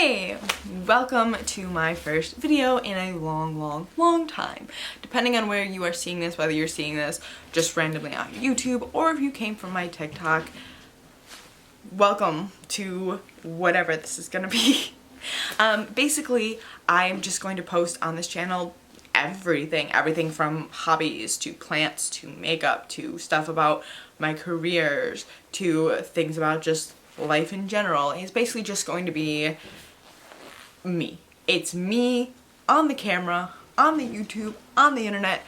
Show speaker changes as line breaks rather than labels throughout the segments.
Hey! Welcome to my first video in a long time. Depending on where you are seeing this, whether you're seeing this just randomly on YouTube or if you came from my TikTok, welcome to whatever this is gonna be. Basically, I'm just going to post on this channel everything from hobbies to plants to makeup to stuff about my careers to things about just life in general. It's basically just going to be me. It's me on the camera, on the YouTube, on the internet,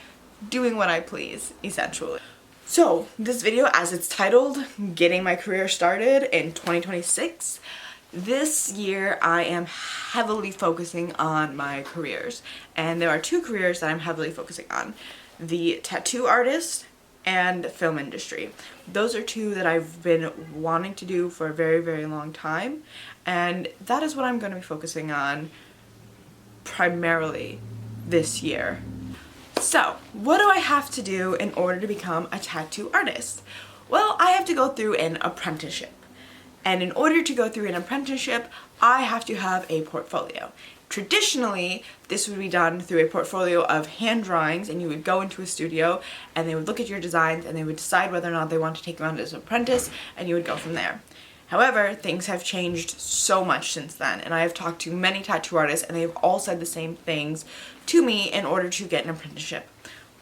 doing what I please, essentially. So this video, as it's titled, Getting My Career Started in 2026, this year I am heavily focusing on my careers. And there are two careers that I'm heavily focusing on: the tattoo artist and film industry. Those are two that I've been wanting to do for a very long time, and that is what I'm going to be focusing on primarily this year. So, what do I have to do in order to become a tattoo artist? Well, I have to go through an apprenticeship. And in order to go through an apprenticeship, I have to have a portfolio. Traditionally, this would be done through a portfolio of hand drawings, and you would go into a studio and they would look at your designs and they would decide whether or not they want to take you on as an apprentice, and you would go from there. However, things have changed so much since then, and I have talked to many tattoo artists and they've all said the same things to me in order to get an apprenticeship.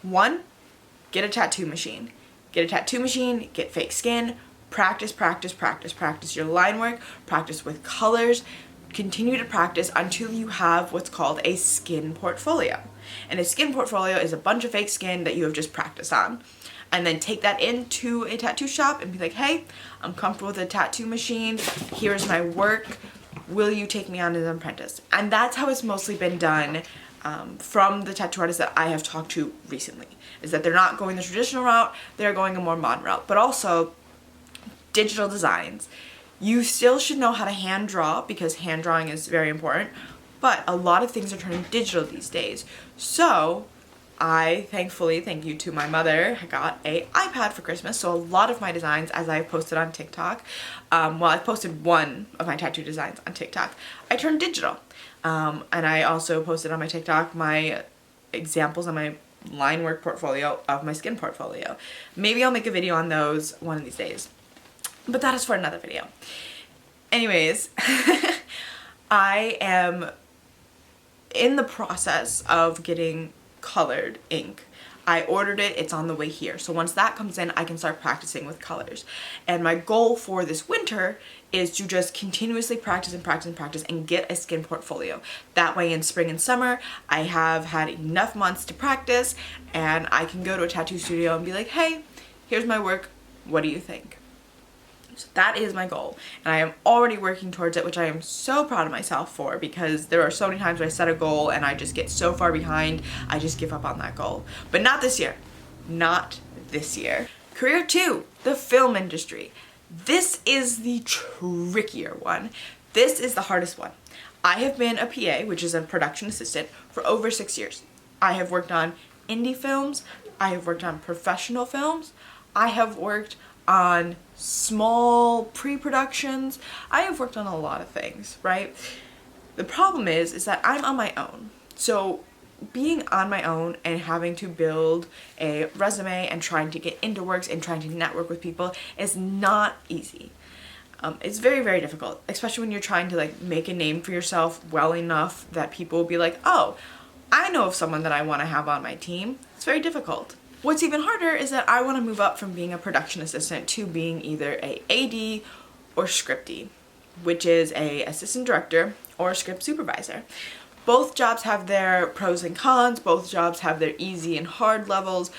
One, get a tattoo machine. Get a tattoo machine, get fake skin, practice your line work, practice with colors, continue to practice until you have what's called a skin portfolio. And a skin portfolio is a bunch of fake skin that you have just practiced on. And then take that into a tattoo shop and be like, hey, I'm comfortable with a tattoo machine, here's my work, will you take me on as an apprentice? And that's how it's mostly been done from the tattoo artists that I have talked to recently, is that they're not going the traditional route, they're going a more modern route. But also, digital designs. You still should know how to hand draw, because hand drawing is very important, but a lot of things are turning digital these days. So I thankfully, thank you to my mother, got an iPad for Christmas, so a lot of my designs, as I've posted on TikTok, well, I've posted one of my tattoo designs on TikTok, I turned digital. And I also posted on my TikTok my examples on my line work portfolio of my skin portfolio. Maybe I'll make a video on those one of these days, but that is for another video. Anyways, I am in the process of getting colored ink. I ordered it, it's on the way here. So once that comes in, I can start practicing with colors. And my goal for this winter is to just continuously practice and get a skin portfolio. That way in spring and summer, I have had enough months to practice and I can go to a tattoo studio and be like, hey, here's my work, what do you think? So that is my goal, and I am already working towards it, which I am so proud of myself for, because there are so many times where I set a goal and I just get so far behind, I just give up on that goal. But not this year. Not this year. Career 2, the film industry. This is the trickier one. This is the hardest one. I have been a PA, which is a production assistant, for over 6 years. I have worked on indie films, I have worked on professional films, I have worked on small pre-productions. I have worked on a lot of things, right? The problem is that I'm on my own. So being on my own and having to build a resume and trying to get into works and trying to network with people is not easy. It's very difficult, especially when you're trying to like make a name for yourself well enough that people will be like, oh, I know of someone that I want to have on my team. It's very difficult. What's even harder is that I want to move up from being a production assistant to being either a AD or scripty, which is a assistant director or a script supervisor. Both jobs have their pros and cons, both jobs have their easy and hard levels,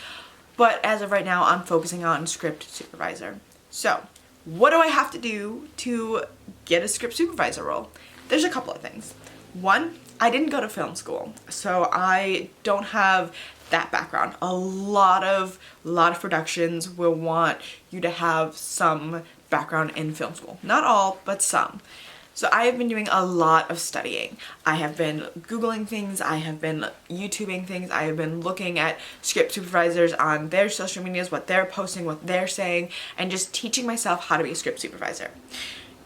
but as of right now, I'm focusing on script supervisor. So, what do I have to do to get a script supervisor role? There's a couple of things. One, I didn't go to film school, so I don't have that background. A lot of productions will want you to have some background in film school. Not all, but some. So I have been doing a lot of studying. I have been Googling things, I have been YouTubing things, I have been looking at script supervisors on their social medias, what they're posting, what they're saying, and just teaching myself how to be a script supervisor.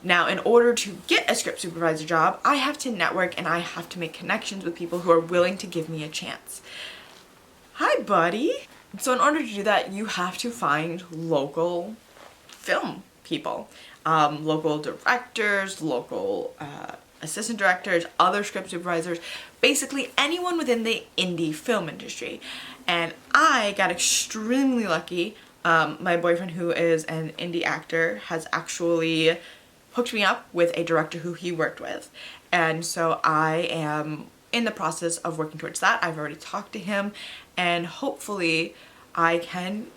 Now, in order to get a script supervisor job, I have to network and I have to make connections with people who are willing to give me a chance. Hi, buddy. So in order to do that, you have to find local film people, local directors, local assistant directors, other script supervisors, basically anyone within the indie film industry. And I got extremely lucky. My boyfriend, who is an indie actor, has actually hooked me up with a director who he worked with. And so I am in the process of working towards that. I've already talked to him, and hopefully I can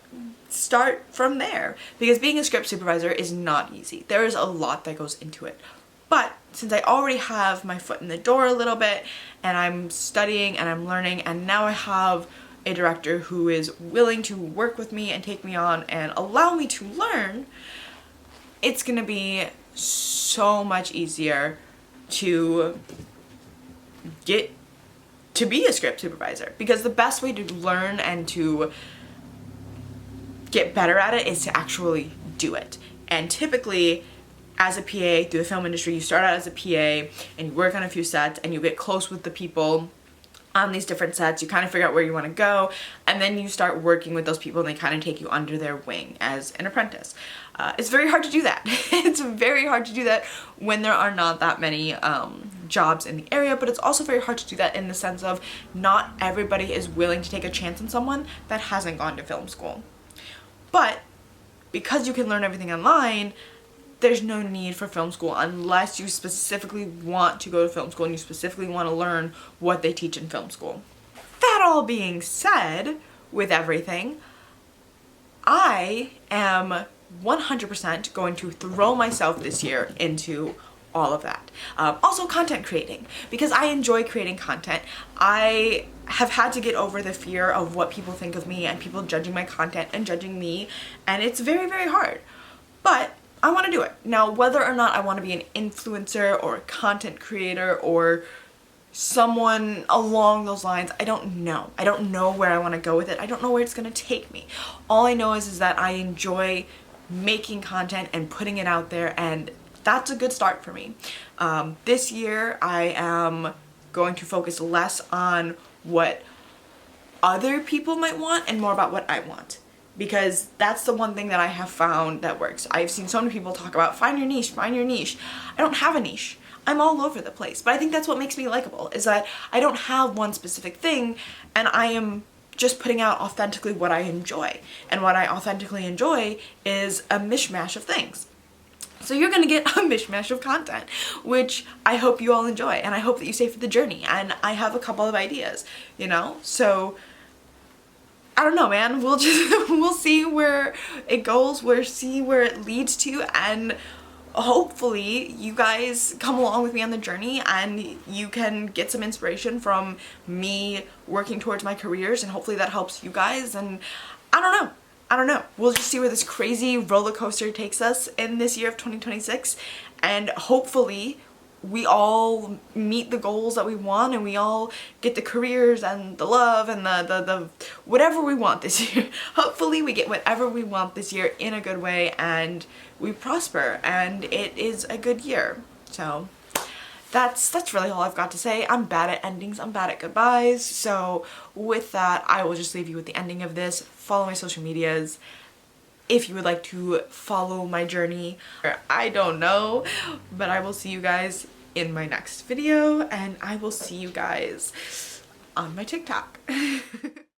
start from there, because being a script supervisor is not easy. There is a lot that goes into it. But since I already have my foot in the door a little bit, and I'm studying and I'm learning, and now I have a director who is willing to work with me and take me on and allow me to learn, it's gonna be so much easier to get to be a script supervisor, because the best way to learn and to get better at it is to actually do it. And typically, as a PA through the film industry, you start out as a PA and you work on a few sets and you get close with the people on these different sets. You kind of figure out where you want to go, and then you start working with those people and they kind of take you under their wing as an apprentice. It's very hard to do that. It's very hard to do that when there are not that many jobs in the area, but it's also very hard to do that in the sense of not everybody is willing to take a chance on someone that hasn't gone to film school. But because you can learn everything online, there's no need for film school unless you specifically want to go to film school and you specifically want to learn what they teach in film school. That all being said, with everything, I am 100% going to throw myself this year into all of that. Also content creating, because I enjoy creating content. I have had to get over the fear of what people think of me and people judging my content and judging me, and it's very, very hard. But I want to do it. Now, whether or not I want to be an influencer or a content creator or someone along those lines, I don't know. I don't know where I want to go with it. I don't know where it's going to take me. All I know is that I enjoy making content and putting it out there, and that's a good start for me. This year, I am going to focus less on what other people might want and more about what I want, because that's the one thing that I have found that works. I've seen so many people talk about find your niche, find your niche. I don't have a niche. I'm all over the place, but I think that's what makes me likable, is that I don't have one specific thing, and I am just putting out authentically what I enjoy. And what I authentically enjoy is a mishmash of things. So you're gonna get a mishmash of content, which I hope you all enjoy, and I hope that you stay for the journey. And I have a couple of ideas, you know? So I don't know, man. We'll see where it goes, we'll see where it leads to, and hopefully you guys come along with me on the journey and you can get some inspiration from me working towards my careers, and hopefully that helps you guys. And I don't know. We'll just see where this crazy roller coaster takes us in this year of 2026, and hopefully we all meet the goals that we want, and we all get the careers and the love and the whatever we want this year. Hopefully we get whatever we want this year in a good way, and we prosper, and it is a good year. So that's really all I've got to say. I'm bad at endings, I'm bad at goodbyes. So with that, I will just leave you with the ending of this. Follow my social medias if you would like to follow my journey. I don't know, but I will see you guys in my next video, and I will see you guys on my TikTok.